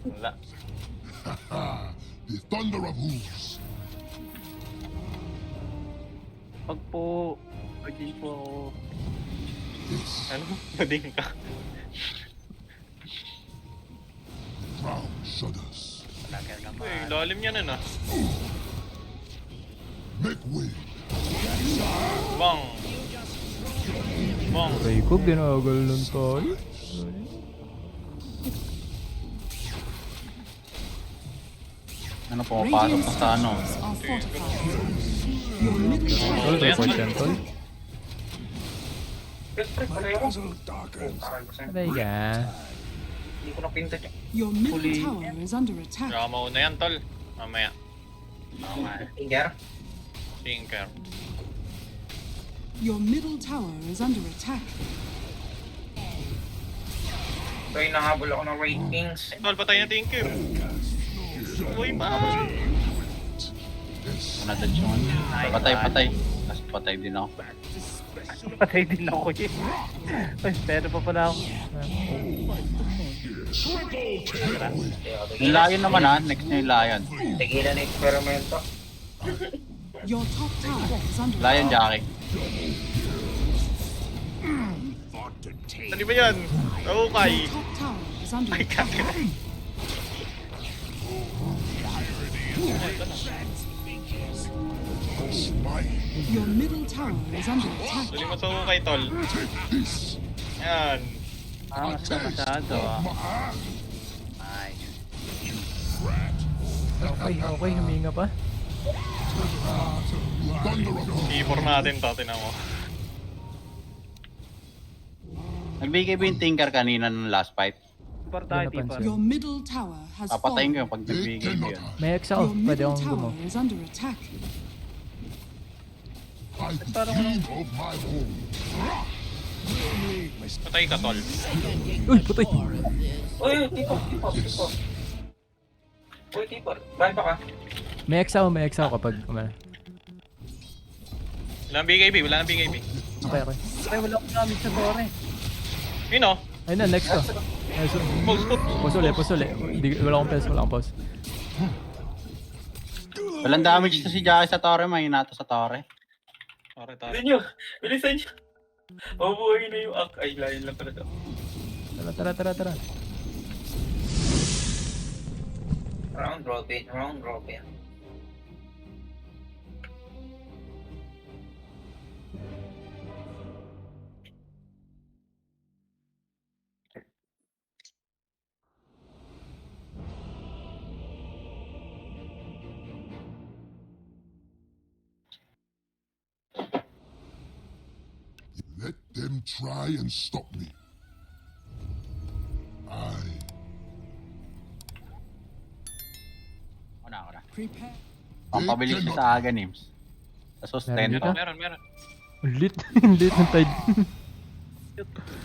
Wala. The thunder of hooves. Pag po, pagin po ako. This Ano? Bading ka. ground shudders. Talaga Uy, naman. lalim yan na. Make way. Bang! Bang! Aray ko, ginagal nun tayo. Ano pumapasok pa sa ano? Are fortified. Your middle Tol, tower report yan, tol. Aray ka. Hindi ko napinta niya. Your middle tower is under attack. Kaya mauna yan, tol. Mamaya. Finger. Tinker. Your middle tower is under attack. So yung nahabol ako ng Raid Kings. Tol, patay na Tinker. Uy, pa! Another one. Patay. Tapos patay din ako. Patay din ako eh. Ay, pero pa pala ako. Yung lion naman next na yung lion. Tigilan na eksperimento. Your top tower is under Lion attack. Jackie. Ano ba yan? Naukay. Your top tower is under Ay, attack. kaka. Smite. Your middle tower is under attack. Dali mo sa ukay, tol. Yan. Angas na masyado ah. Ay. Okay, huminga pa. Thunder of hooves. I-4 natin to, tinan mo. Nagbigay ba yung Tinker kanina ng last fight? Super tayo, Hindi tipo. napansin. Your middle tower has Papatayin ko fallen. yung pag They nagbigay ko cannot yun. hide. May ex ako, Your pwede middle akong gumawa. tower is under attack. By the gleam of my home. Patay ka, tol. Uy, putay! Uy, tipo. Uy, tipo. Bahay pa ka. May ex ako kapag umano. Wala nang BKB, wala nang BKB. Okay. Ay, wala akong gamit sa tore. Yun o. Ayun na, next ko. Ayun, Pulse put. pause ulit. Wala akong pause. Walang damage to si Jackie sa torre, mahina to sa torre. Tore. Bilisan nyo. Bilisan nyo. Mabuhay na yung ak. Ay, layo lang pala to. Tara. Round robin. Let them try and stop me. Ako na. Prepare. Pampabilis siya sa aga, Nims. Sa sustain Meron to. dito? Meron. Ang lit. Ang lit ng tide.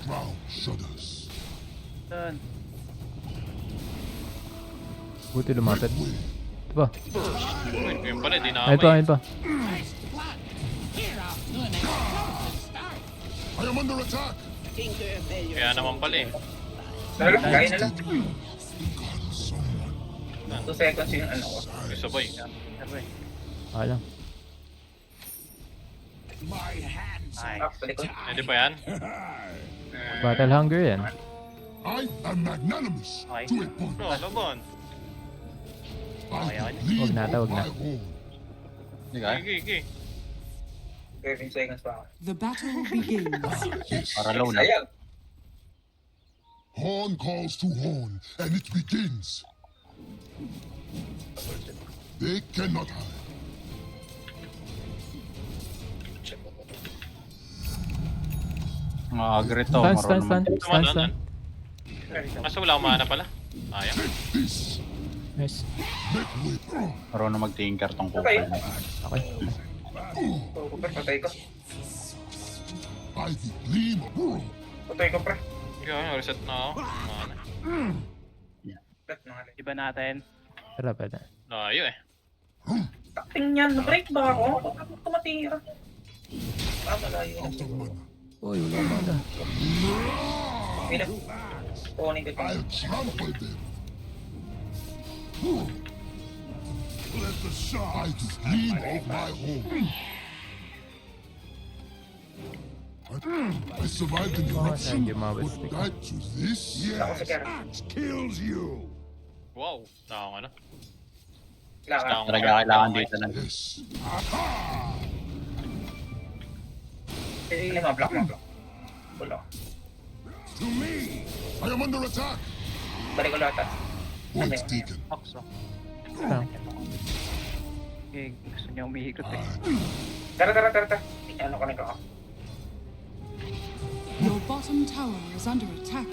Ground shudders. Saan? Buti lumapit. Ito pa. Uy, yun pala, di na Ayun pa. I am under attack. Kaya naman pala eh. Lalo, kaya na lang. Someone. 2 seconds yung ano ko. Yung sabay. Sabi. Okay lang. Ay. Ah, sa likod. Pwede pa yan? Battle hunger yan. I am magnanimous Okay. to a point. Bro, laban. By Okay. the gleam Wag na, of wag na. my home. Hindi ka? Gigi. 13 seconds pa ako. The battle begins. Yes. Para low na. Sayang. Horn calls to horn, and it begins. They cannot hide. Mga agrito. Stun. Kaso wala akong mana pala. Sayang. This Nice. make way. Marunong mag-tinker tong Okay. kupal. Okay. Super, patay ko. By the gleam of world. Patay ko, pre. Kaya reset na ako. Mana. Cut na nga lang. Iba natin. Tara, pwede. Layo eh. Takting yan. Na-break ba ako? Bakit mo tumatira? Ah, malayo. Out of mana. Uy, wala ka na. Pinag... Kunin ko ito. I'll trample them. Let the sun by the gleam of my home. I survived an eruption, thank you, Marvel. but died to this? Ako sa Yes, kera. axe kills you. Wow. Tama ano? Kailangan. Talaga kailangan dito na. Yes. Aha! Sige, ma-block. Bulo. To me! I am under attack! Balik ko lahat. Point taken. Ox, oh. Ah, Okay, gusto niya umihikot eh. Tara. Ano ko na ito? Your bottom tower is under attack.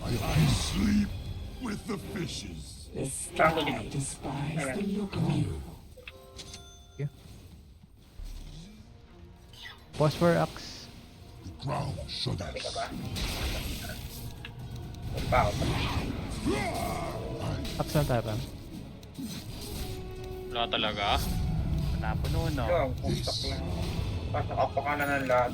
I sleep with the fishes. Saan ko dito? Ayan. Phosphor Axe. The ground Balik ka shudders. ba? Punta ako. Axe na tayo pa. Wala talaga. Napuno, no? Ito, kung stock lang. Tapos nakapakanan ng lahat.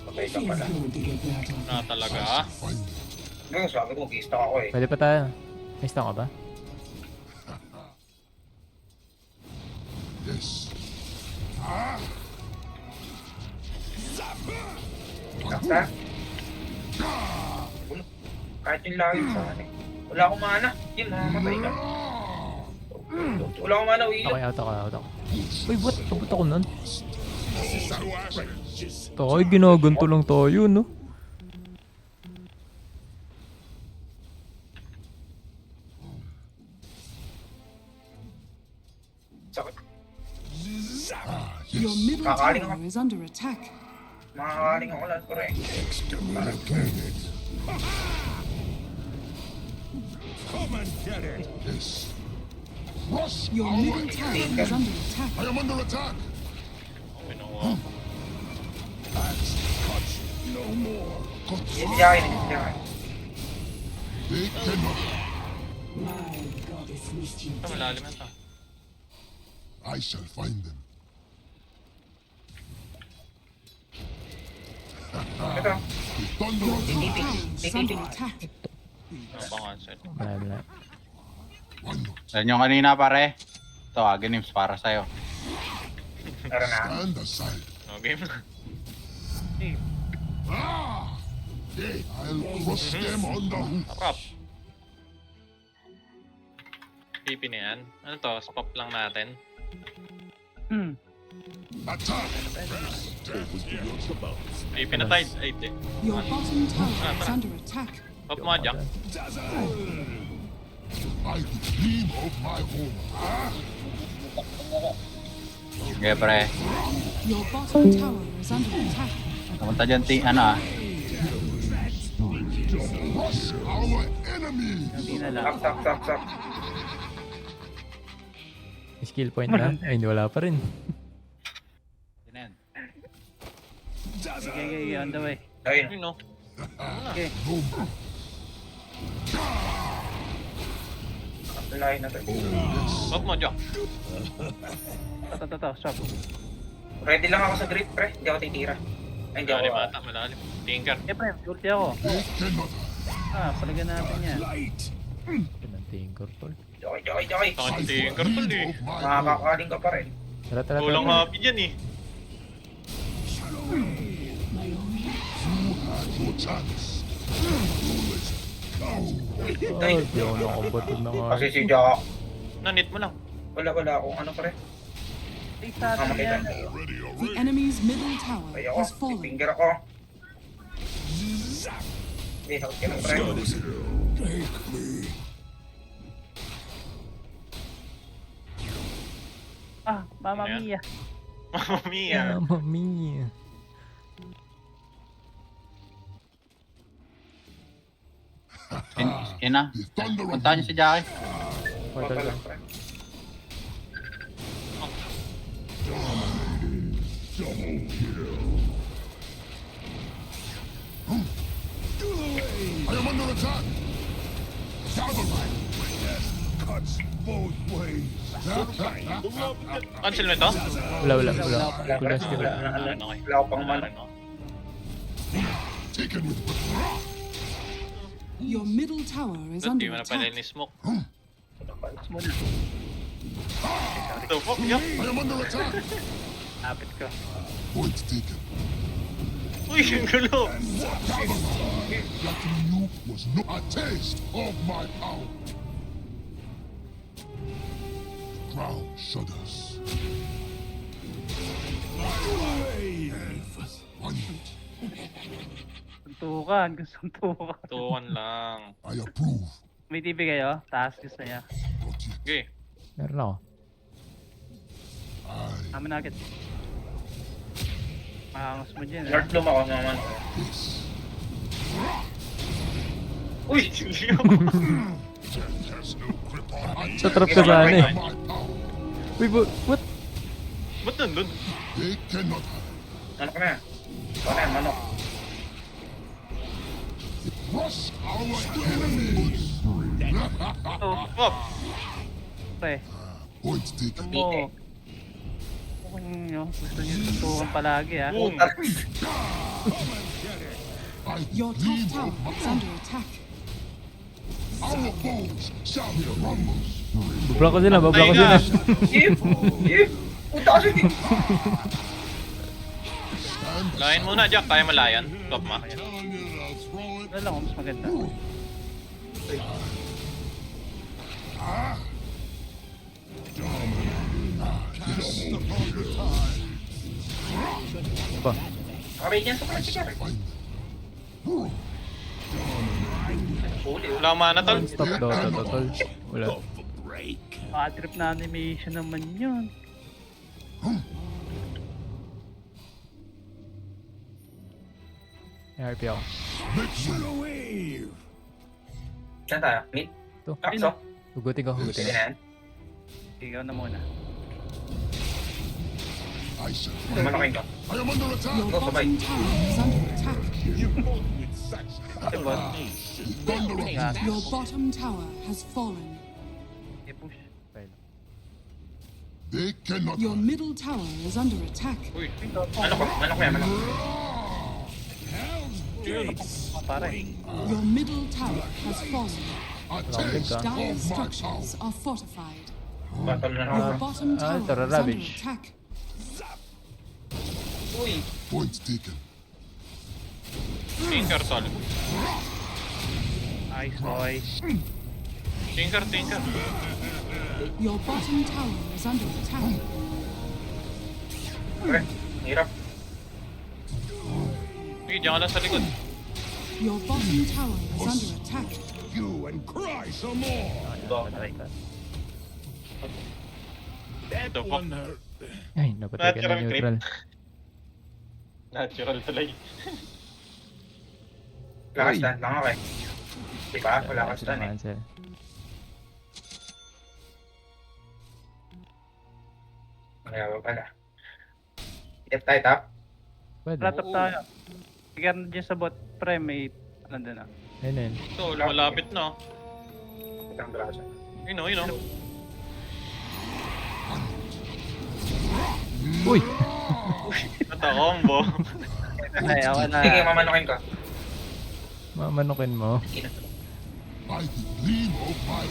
Patay ka pala. Wala talaga. Find them. Ngayon, sabi ko, mag-i-stock ako eh. Pwede pa tayo. May stock ka ba? Yes. Saksa? Kahit yung layo sa akin eh. Wala akong mana. Yun, mamamatay ka. Wala akong mana, Willow. Okay, out ako. Uy, what? Kabut ako nun. Just Tayo, ginaganto lang tayo, no? Sakit. Your middle Kakaling tower is under attack. Makakaling ako lahat, pre. exterminate. Come and get it. Yes. Rush Your our middle tower is under attack. I am under attack. Pinuha. Axe touch no more. Hindi siya akin, hindi siya akin. They cannot. Ito, malalim yan to. I shall find them. Ito, The thunder of Your the tower is under attack. Ano ba concept? Wala. one note. Yan yung kanina pare. Ito, Aghanim's para sa'yo. meron na. Stand aside. No game na. Ah! Yeah, I'll crush them on the hoof. Harap. PP na yan. Ano to? Spop lang natin. Attack! PP na tayo. Ay, di. Your bottom tower is under attack. Pop mo dyan. By the gleam of my home. Ah! Sige pre. Your bottom tower is under attack. Pumunta dyan ano ah. Rush our enemies. Hindi na lang. Stop. Skill point na. Ay, hindi wala pa rin. Yan. Okay, on the way. Ayun. Yun no. Okay. Layo na to. Pop mo dyan. Ito, stop. Ready lang ako sa grip, pre. Hindi ako titira. Ay, hindi Malalim ako. ata. Malalim. Tinker. Eh, pre, ulti ako. They cannot. Palagyan natin yan. Yun ang tinker tol. Joy. Takot si Tinker tol eh. Of my home. Makakakaling ka pa rin. Tara. Kulang happy dyan eh. Your chance. Oh, di ako nakambatid na nga. Kasi si Jack. Nanit mo lang. Wala akong ano, pre. Ay, sa atin yan. The enemy's middle tower Ay ako. has fallen. Finger ako. Hindi, sakit ka lang, pre. Take me. Mamma Ano yan? mia. Mamma mia. Mamma mia. Yan na. The thunder of Puntahan niyo si Jackie. Portal Wala, lang. pre. I am under attack. Cavalry. Cuts both ways. Cancel mo ito? Wala. Kulang skill. Okay. Wala ako pang mana. taken with Your middle tower is Ba't di under mo na pala attack. ni smoke? Muna. The fuck? Yup. I am under attack. Lapit ko. Point taken. Uy, ang gulo. That to you was no a taste of my power. Ground shudders. One minute. Suntukan. Suntukan. Tuwan lang. I approve. May TV kayo? Taas gusto niya. Not yet. Okay. Meron ako. I Tama na agad. Makakangos mo dyan. Lord Bloom ako naman. this. Uy! There's no grip on Sa trap ka ba ano eh? my power. Wait, what? Ba't nandun? They cannot hide. Ano ka na? Ito na, manok. Crush our enemies. Pop! Pre. Point taken. Mo. Kung nyo, gusto nyo suntukan palagi ha. Boom! By the Your top gleam tower of my is under attack. our bones shall rumble. Babla ko sila, babla ko sila. Give! Give! Puta kasi di! Stand Layan muna, Jack. Kaya mo layan. Top ma. telling you to throw it. Ano lang, mas maganda. Ba? Kamay niyan sa pala siya. Uli. Wala akong mana, tol. Stop daw, tol. Wala. Trip na animation naman yun. ARP ako. Saan tayo? Mid? Ito. Kapso? Hugutin ko, hugutin Sige ko. na yan. Ikaw na muna. I shall. Manokin ko. I am under attack. Your Go, sabay. bottom tower is under attack. Diba? Thunder of Ingat. Your bottom tower has fallen. I-push. They cannot Your hide. middle tower is under attack. Uy, Manok ko. Manok ko yan. Manok. Pare. Your middle tower has fallen. A taste ka. of Dire my power. structures are fortified. Battle na Your ako. bottom tower tara, is under rubbish. attack. Uy! Point taken. tinker, tol. Nice boy. Tinker. Your bottom tower is under attack. Okay. Hirap. Uy, diyan ka lang sa likod. Your bottom tower is under attack. You and cry some more. Patay ka. The fuck? Ay, napatay ka Natural na neutral. Natural talay. Wala ka stand lang ako eh. Diba? Wala ka stand eh. Cancel. Kaya ba pala. Get tayo top. Pwede. Ratap tayo. Bigyan dyan sa bot. Pre, may nandun na. Ayun. Tol, malapit na. Itang braso. Yun o. Uy! Nata-combo. Ay, ako na. Sige, mamanokin ko. Mamanukin mo. Ina. By the gleam of my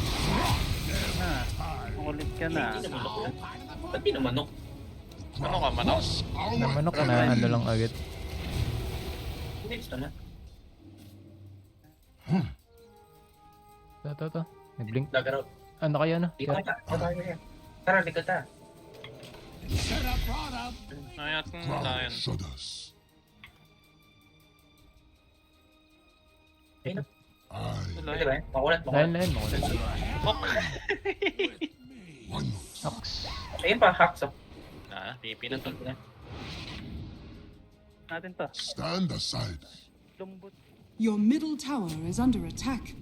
Ulit ka na. Ba't di na manok? Ano ka, manok? crush our Namanok ka na, ano lang agad. Hindi, gusto na. Ito. Nag-blink. Dagaraw. Ano kaya na? Dito ka. Tayo yan. Tara, likod ta. Ayat ng ground layan. shudders. Ayun. I Pwede ba yan? Makulat, Lain, makulat. makulit. Fuck. one Nox. Ayun pa, hacks. Pipi na tol. Natin to. stand aside. Lumbot. Your middle tower is under attack.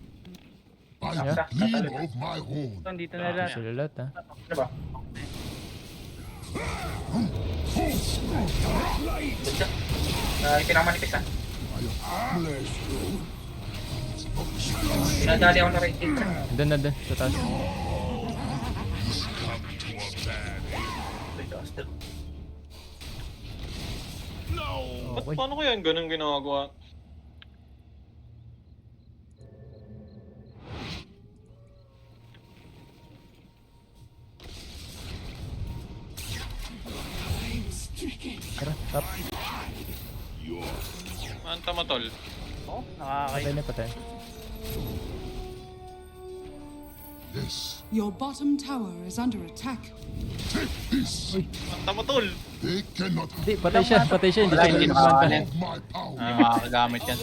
By Yeah. the gleam of my horn. Ito, dito na lang. Sila lahat ha. Ano ba? Good job. Pinakamanipis na. Pinadali ako na rin. Nandun. Sa taas. Ba't Okay. paano kaya yung ganun ginagawa? Top. Manta mo, tol. Oh, Patay nakakay. na patay. Yes. Your bottom tower is under attack. Take this. Manta mo, tol. They cannot have Hindi, patay siya. Patay siya. Hindi Wala, siya hindi nagmanta. nakakalit. my power. Hindi makakagamit yan.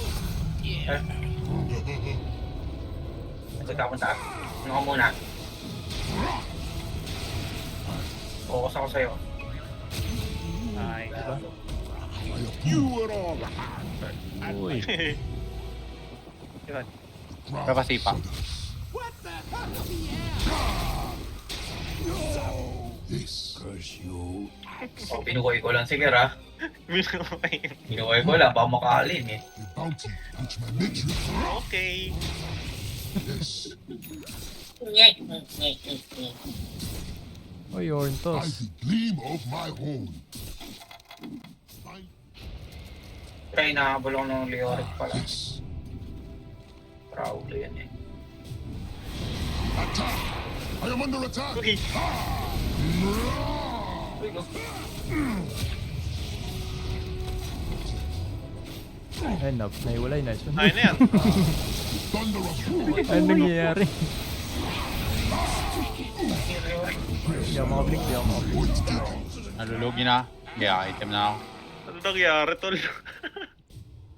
Nagkapunta. Ano ka muna? Focus ako sa'yo. Ay, diba? Uy. Yun. Kapasipa. This. Curse you. Oh, pinukoy ko lang. Sige, ha? Binuhay. Pinukoy ko lang. Baka makalin eh. A bounty which my matrix. Okay. Yes. Uy, By Orntos. the gleam of my horn. I, Try nakahabol ako ng Leoric pala. yes. Raulo yan eh. Attack. I am under attack. Uy. Uy, go. Ay, naiwalay na siya. Ayun na yan. Thunder of Ano nangyayari? Hindi ako makablink. Hindi ako makablink. Point taken. Nalulugi na. Kaya item na ako. Ano nangyari, tol?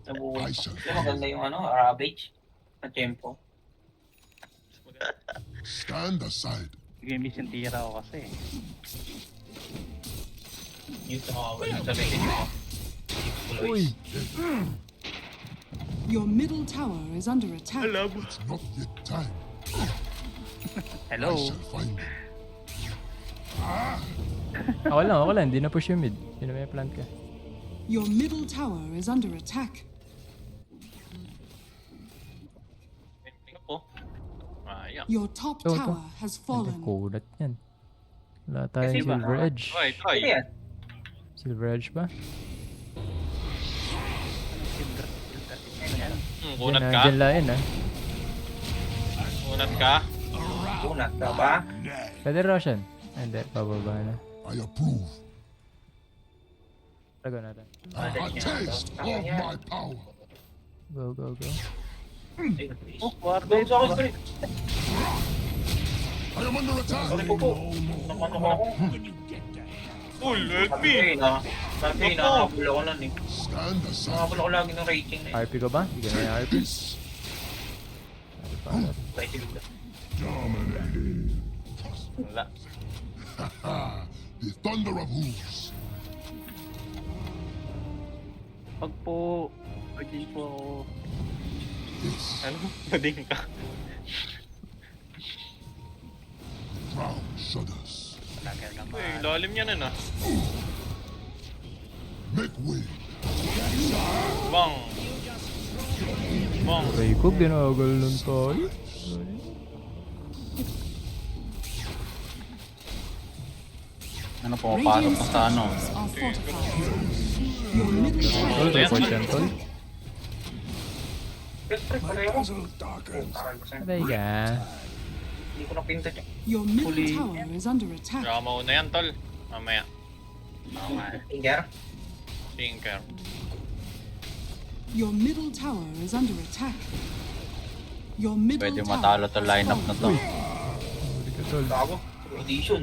Nabuhay. I shall Kasi maganda yung ano, Ravage. Na tempo. stand aside. Sige, miss yung tira ko kasi. Yung tumawal sa sabihin mo. Uy. Your middle tower is under attack. Alam. It's not yet time. Hello. I shall find them. Ako lang. Hindi na push yung mid. Hindi na may plant ka. Your middle tower is under attack. Tingnan po. Ayan. Your top Ito. tower has Hindi, fallen. kulat yan. Wala Kasi tayong ba, Silver Edge. Try, try. Ano yan? Silver Edge ba? Kunat Diyan, ka? diyan lain ah. Kunat ka? Unat ka ba? Pwede Roshan. Hindi, pababa na. I approve. Tago natin. A taste of my power. Go, go, go. Oh, wardo. Doon sa ako, sorry. I am under attack. Sorry po po. Naman ako. Cool, help Sabi me. ko eh, na. Sabi ko eh, nakahabol ako nun eh. Stand aside. Nakahabol ako lagi ng rating na eh. RP ka ba? Hindi ka na yung RP. This. Try si Luda. Wala. The thunder of hooves. Pag po, pwede po ako. This. Ano? Bading ka. Ground shudders. Talaga Uy, naman. lalim niya na na. Make way. Bang. Bang. Aray ko, ginagal lang tayo. Ano pumapasok pa sa ano? structures are fortified. Your middle Tol, tower report yan, tol. Pre, pareho ko. Aral ko sa'yo. Patay ka. Hindi ko napintat yun. Your middle Fully- tower is under attack. Baka mauna yan, tol. Mamaya. Okay. Finger. Tinker. Your middle tower is under attack. Your middle Pwede tower matalo to has lineup na to. fallen. Huli ka, tol. Gago. Audition.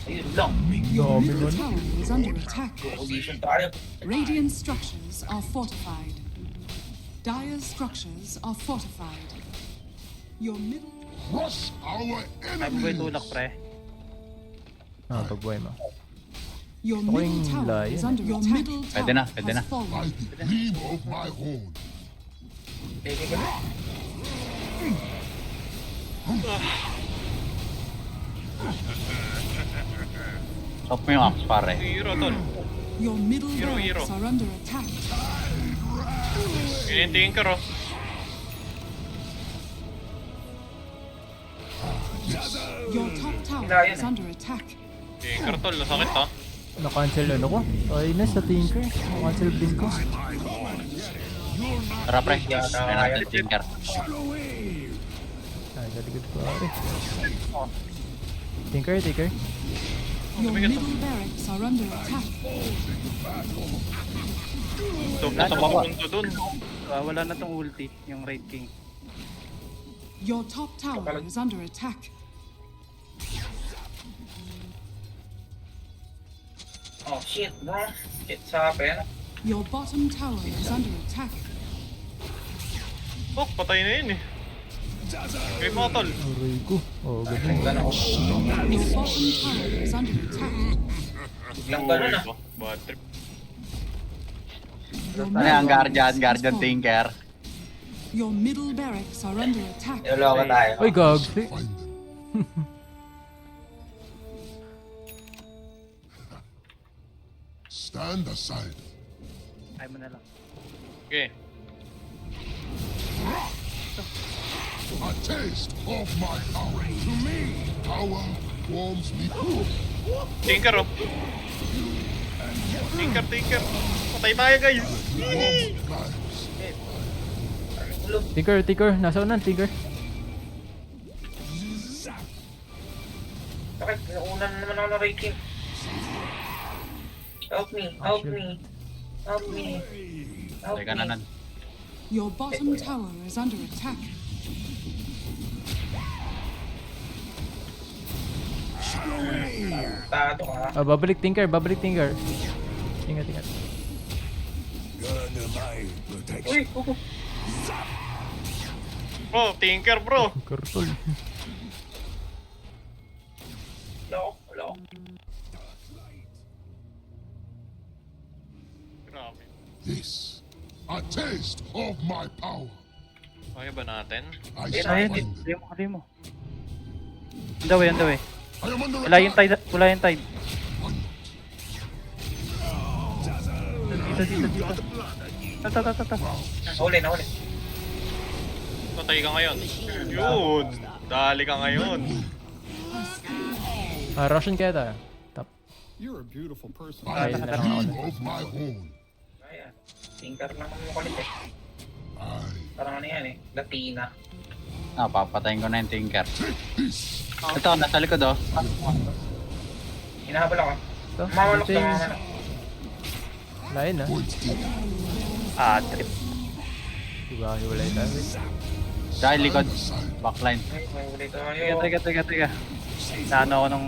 Ayun lang. Your Dami middle nun. tower is under attack. Audition tayo. Radiant structures are fortified. Dire structures are fortified. Your middle Crush our Ay, buhay tulak, enemies. pre. Ah, pagbuhay mo. Your Ako middle yung tower lion. is under your middle tower Pwede na, pwede na. has fallen. By the gleam of my horn. Pwede ka na. Stop mo yung axe pare. Hero, tol. Your middle Hero, barracks hero. are under attack. Yun yung tinker, oh. Your top tower Kailangan is eh. under attack. Tinker, tol. Nasakit, ha? Na-cancel ano ko? Ay na sa Tinker. Na-cancel blink ko. Tara pre. Try natin tinker. Ay, sa likod ko. Tinker. Your middle barracks are under attack. Stop na sa papunto dun. Wala na tong ulti, yung Raid King. Your top tower is under attack. Oh shit, bro. Shit sa akin. Your bottom tower is under attack. Oh, patay na yun eh. Kaya mga tol. Aray ko. Oh, ganun. Ganun ako. Your bottom tower is under attack. Biglang ganun ah. Bad trip. Your Ano yan, middle Guardian, barracks Guardian has fallen. Tinker. Your middle barracks are under attack. Niloloko tayo. Ay, gag. Find them. Stand aside. Ay mo na lang. Okay. A taste of my power. To me, power warms me. Tinker oh. Tinker. Patay tayo guys. Lives. Tinker. Nasa unan, Tinker. Bakit? Nauunan naman ako ng rating. Help me. Help me. Teka na nan. Your bottom tower is under attack. Tato ka. Babalik Tinker. Ingat. Uy, Bro, Tinker bro. Kartol. wala ako. Grabe. This, a taste of my power. Kaya ba natin? I Ayun, shall Ayun, find them. hali mo. On the way. I am under Wala yung attack. tide. Dito. Ta. Nahuli. Patay ka ngayon. Yun. Dali ka ngayon. Russian kaya tayo. Top. By Ay, the lang gleam ako. of my horn. Ayan. Tinker lang ang kulit eh. I Parang ano yan eh. Latina. Papatayin ko na yung Tinker. take this. Ito, nasa likod oh. Hinahabol ako. Ito. Mamalok James. na. Lain ah. Point deep. Trip. Diba, hiwalay tayo. Dahil likod. Aside. Backline. Ay, may ulit tayo. Teka. Naano ako nung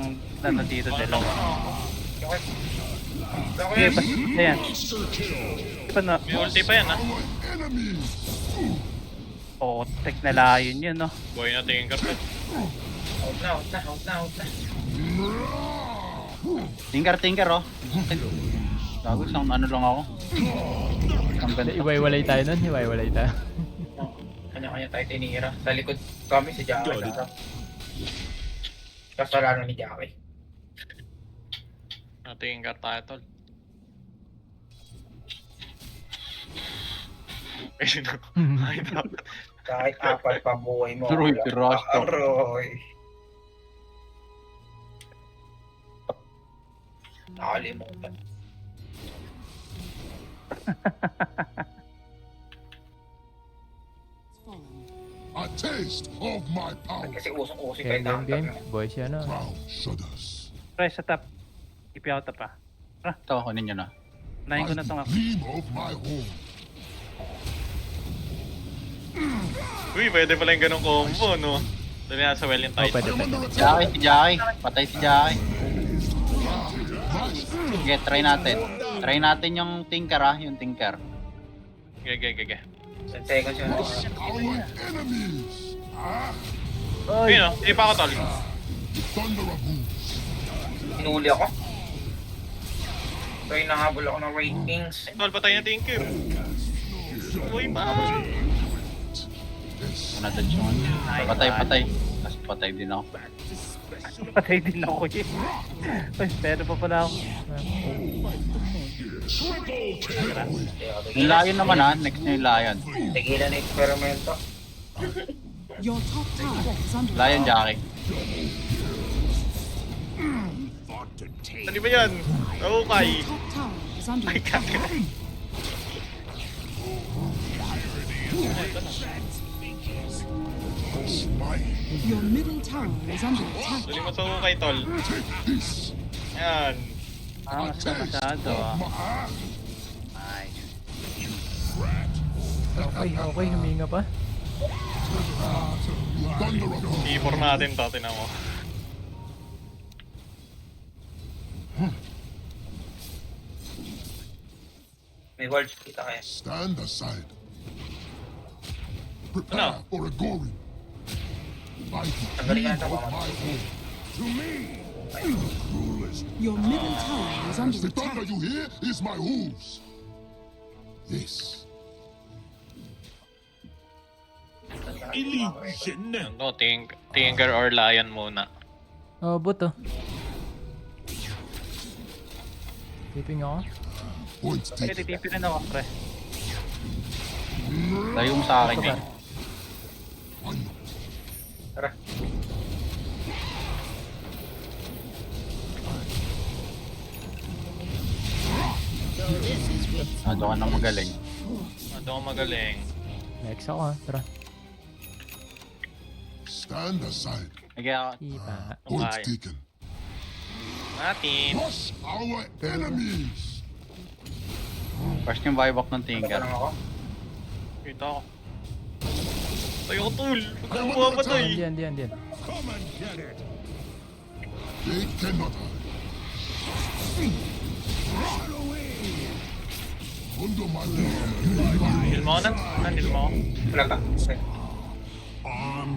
dito dalawa. Okay. Okay, basta yan. Na, May ulti pa yan ha. Our enemies. tek na layon yun, no? Boy na Tinker to. Out na. Tinker oh. Gago, isang ano lang ako. Ang ganda. Iwaiwalay tayo nun. Kanya-kanya tayo tinira. Sa likod kami si Jackie. Kasalanan ni Jackie. Tinker tayo tol. Ay, dapat. Kahit apat pa buhay mo. Roy, wala. Pirasco. Roy. Nakalimutan. A taste of my power. Kasi usong-using Okay, kayo game. Boys yan ah. Ground shudders. Try sa top. Ipi ako top ah. Ito, kunin nyo na. Nahin ko By na tong the ako. gleam of my horn. Uy, pwede pala yung ganong combo, no? Dali na sa well yung Oh, title. pwede. Jackie. Patay si Jackie. Sige, try natin. Try natin yung Tinker yung Tinker. Gege. 10 seconds yun. Our enemies. Ayun o, hindi pa ako tol. The thunder of boots. Hinuli ako. So hinahabol ako ng ratings. Tol, patay na Tinker. Uy, pa! Ano na yun? Patay. Tapos patay din ako. Patay din ako eh. Ay, pero pa pala ako. Yung Lion naman next na yung Lion. Tigilan na eksperimento. Your top tower is under Lion, attack. Jackie. Ano ba yan? Okay. Your top tower is under Ay, attack. kaka. Smite. Your middle tower is under attack. Dali mo sa ukay, tol. Take this. Yan. Mas na masyado ah. Nice. Okay, okay, huminga pa. Thunder of God. I-for natin to, tinan mo. May words, kita kaya. Stand aside. Prepare for a gory. I Tanggalin ka na decree ito, of my home. To me, the cruelest. Your middle tower is under The thunder attack. you hear is my hooves. This Ano, Tinker or Lion muna. Oh, buto. Keeping ako. point Sige, taken. titipi rin ako, pre. Tayo mo sa akin Ito ba? eh. Tara. Ano ka nang magaling. Ano ako magaling. Next ako ha. Tara. Stand aside. Kaya Ipa. Point Okay. taken. Natin. Crush our enemies. first yung buyback ng Ano Tinker. lang ako? Kita ko. Tayo ko, tol. Huwag kang bumamatay. Andiyan. They cannot hide. Under my wing. Heal mo ako na. Heal mo ako. Wala ka. Okay.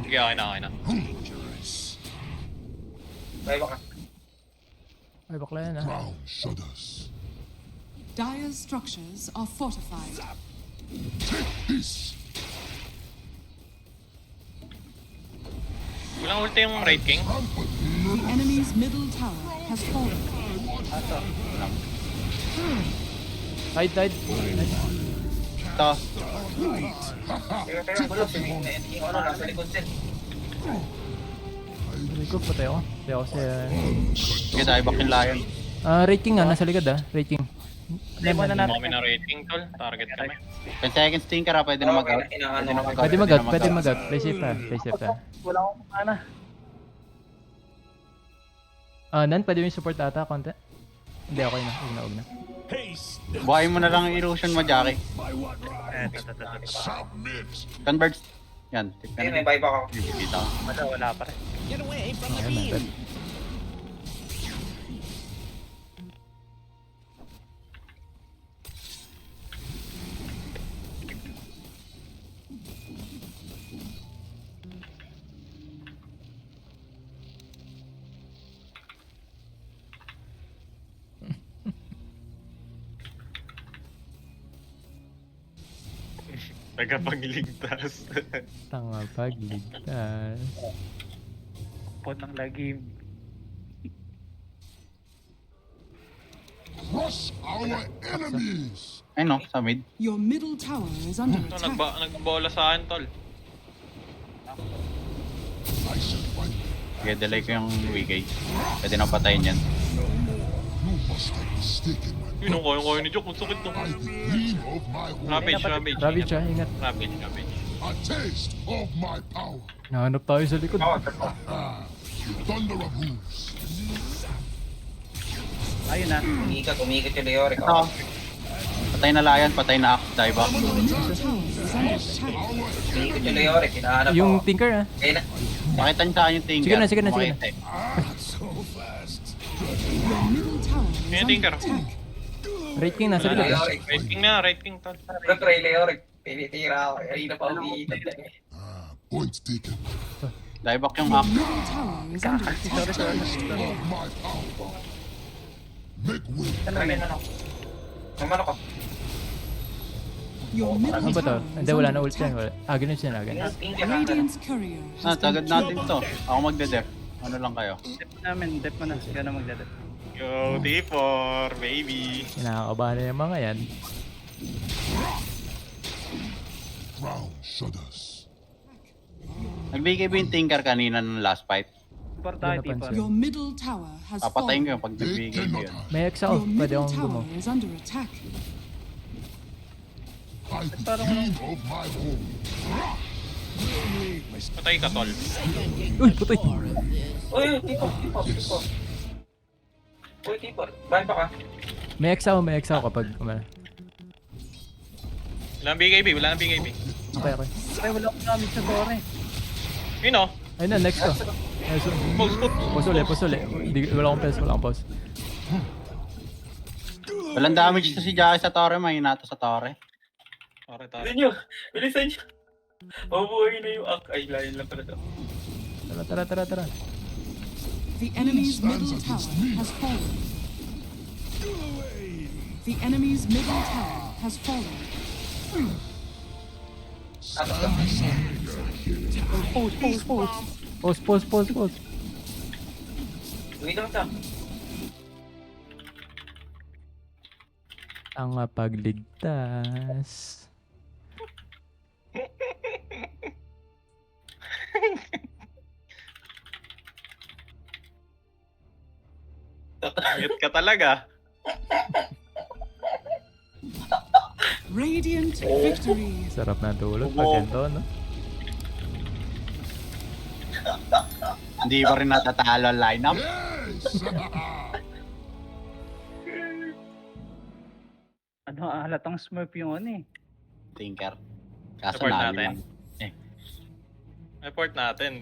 Sige, okay na. Bye baka. Ay, bakla yan ha. Ground shudders. Dire's structures are fortified. Take this. Walang ulti yung Raid King. Trample. The enemy's middle tower has fallen. Hide. Ito, Teka, bulog. Yung ano, nasa likod din. Sabi ko, patay ako. Patay ako sa... sige buyback yung Lion. Rating nga, nasa likod ha. Rating. Demo na Hindi natin. kami na rating, tol. Target kami. 10 seconds Tinker pwede na mag-out. Okay, inaano Pwede na ko. mag-out. Pwede mag-out. Play safe ka. Wala akong mana. Nan, pwede mo yung support ata, konti. Hindi, okay na. Huwag na. Buhayin mo na lang yung illusion mo, Jackie. Ito. Submit. Converge. Yan, Hindi, tignan may bye baka ako. Kita ko. Wala pa rin. Ayan, method. Tagapagligtas. Tanga pagligtas. Pod ng lagim. Crush our enemies. Ayun no, sa mid. Your middle tower is under Ito, attack. nagbola sa akin, tol. I shall find you. Sige, delay ko yung Wigay. Pwede na patayin yan. You must have mistaken my Yun ang kaya ni Joke. Ang sakit to. by the gleam of my horn. Ravage. Ravage ha, ingat. Ravage. A taste of my power. Nahanap tayo sa likod. Ako, tatlo. The thunder of hooves. Ayun na. Umikot yung Leoric. Ito. Patay na Lion, patay na Axe Dieback. Your middle tower is under attack. Umikot yung Leoric. Hinahanap Yung ako. Tinker ha. Kaya na. Pakita niyo sa akin yung Tinker. Sige na. Makita eh. Your middle tower is Yung under Tinker. attack. Rating nasa likod ha. Leoric. Raid King, tol. Ano try Leoric? Pinitira ako. Kanina pa umiitan lang eh. Point taken. Dieback yung Your Axe. middle tower is under attack. Taste of my power. Make way. Trainin ano. Mamano ko. Your middle Ano ba to? tower Hindi, is wala under na ult yan. attack. Ganun siya na. Ganun. Tinker. Radiant's courier has Tagad been natin to. Ako magde-def. Ano lang kayo? Dep mo na. Sige na magdadep. Yo, D4, baby. Nakakabahan na yung mga yan. Ground shudders. Nagbigay ba yung Tinker kanina ng last fight? Support tayo, Hindi napansin. tipo. Your middle tower has Papatayin ko fallen. yung pag They nagbigay ko cannot yun. hide. May X ako. Your Pwede middle akong gumawa. tower is under attack. By the gleam of my horn. Patay ka, tol. Uy, putay! Uy, tipo. Uy, tipo. Bahan pa ka. May X ako kapag umano. Wala nang BKB, wala nang BKB. Okay. Ay, wala akong gamit sa tore. Yun o. Ayun na, next ko. Ayun, Pose, pause ulit. Wala akong pause. Walang damage to si Jackie sa Torre, mahina to sa Torre. Okay, tara. Bilisan nyo. Bilisan nyo. Mabuhay na yung ak. Ay, layo lang pala to. Tara. The enemy's middle tower has fallen. The enemy's middle tower has fallen. Atas ka. Pause. Uwi lang ta. Ang mapagligtas. Ngit ka talaga. Radiant victory. Sarap na tulog pag ganito, no? Hindi pa rin natatalo ang lineup. Yes! Ano, halatang smurf yung ano eh. Tinker. Kaso Support namin natin. lang. Report natin.